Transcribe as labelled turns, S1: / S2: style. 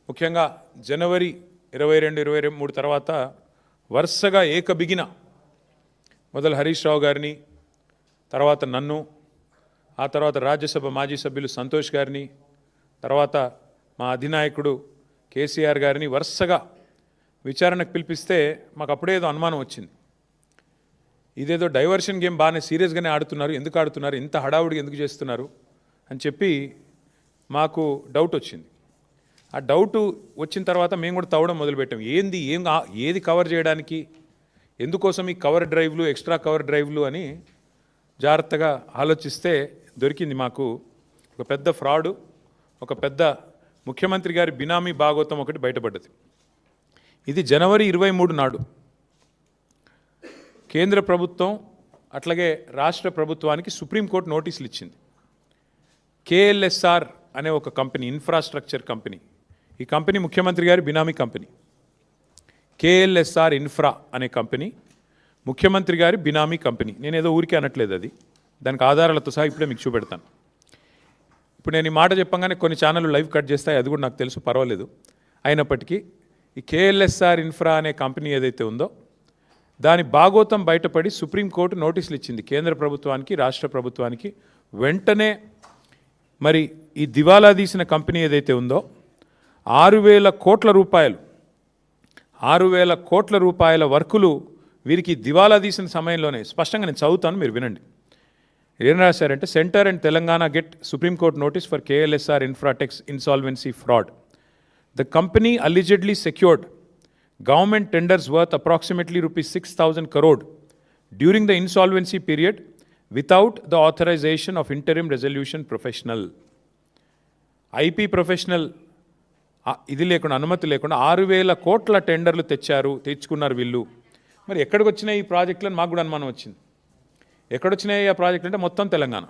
S1: ముఖ్యంగా జనవరి 22-23 తర్వాత వరుసగా ఏకబిగిన మొదలు హరీష్ రావు గారిని, తర్వాత నన్ను, ఆ తర్వాత రాజ్యసభ మాజీ సభ్యులు సంతోష్ గారిని, తర్వాత మా అధినాయకుడు కేసీఆర్ గారిని వరుసగా విచారణకు పిలిపిస్తే మాకు అప్పుడే ఏదో అనుమానం వచ్చింది. ఇదేదో డైవర్షన్ గేమ్ బాగానే సీరియస్గానే ఆడుతున్నారు, ఎందుకు ఆడుతున్నారు, ఇంత హడావుడిగా ఎందుకు చేస్తున్నారు అని చెప్పి మాకు డౌట్ వచ్చింది. ఆ డౌటు వచ్చిన తర్వాత మేము కూడా తవ్వడం మొదలుపెట్టాం. ఏది కవర్ చేయడానికి, ఎందుకోసం ఈ కవర్ డ్రైవ్లు, ఎక్స్ట్రా కవర్ డ్రైవ్లు అని జాగ్రత్తగా ఆలోచిస్తే దొరికింది మాకు ఒక పెద్ద ఫ్రాడు, ఒక పెద్ద ముఖ్యమంత్రి గారి బినామీ భాగోతం ఒకటి బయటపడ్డది. ఇది జనవరి 23 నాడు కేంద్ర ప్రభుత్వం అట్లాగే రాష్ట్ర ప్రభుత్వానికి సుప్రీంకోర్టు నోటీసులు ఇచ్చింది. KLSR అనే ఒక కంపెనీ, ఇన్ఫ్రాస్ట్రక్చర్ కంపెనీ, ఈ కంపెనీ ముఖ్యమంత్రి గారి బినామీ కంపెనీ. KLSR ఇన్ఫ్రా అనే కంపెనీ ముఖ్యమంత్రి గారి బినామీ కంపెనీ. నేనేదో ఊరికే అనట్లేదు, అది దానికి ఆధారాలతో సహా ఇప్పుడే మీకు చూపెడతాను. ఇప్పుడు నేను ఈ మాట చెప్పంగానే కొన్ని ఛానళ్ళు లైవ్ కట్ చేస్తాయి, అది కూడా నాకు తెలుసు, పర్వాలేదు. అయినప్పటికీ ఈ KLSR ఇన్ఫ్రా అనే కంపెనీ ఏదైతే ఉందో దాని భాగోతం బయటపడి సుప్రీంకోర్టు నోటీసులు ఇచ్చింది కేంద్ర ప్రభుత్వానికి, రాష్ట్ర ప్రభుత్వానికి. వెంటనే మరి ఈ దివాలా తీసిన కంపెనీ ఏదైతే ఉందో 6,000 కోట్ల రూపాయల వర్కులు వీరికి దివాలా తీసిన సమయంలోనే, స్పష్టంగా నేను చదువుతాను, మీరు వినండి. ఏం రాశారంటే, centre and Telangana get Supreme Court notice for KLSR Infratech's insolvency fraud. The company allegedly secured government tenders worth approximately rupees 6,000 crore during the insolvency period without the authorization of interim resolution professional. IP professional ఇది లేకుండా, అనుమతి లేకుండా 6,000 కోట్ల టెండర్లు తెచ్చుకున్నారు వీళ్ళు. మరి ఎక్కడికి వచ్చినాయి ఈ ప్రాజెక్టులను మాకు కూడా అనుమానం వచ్చింది. ఎక్కడొచ్చినాయి ఆ ప్రాజెక్టులు అంటే మొత్తం తెలంగాణ.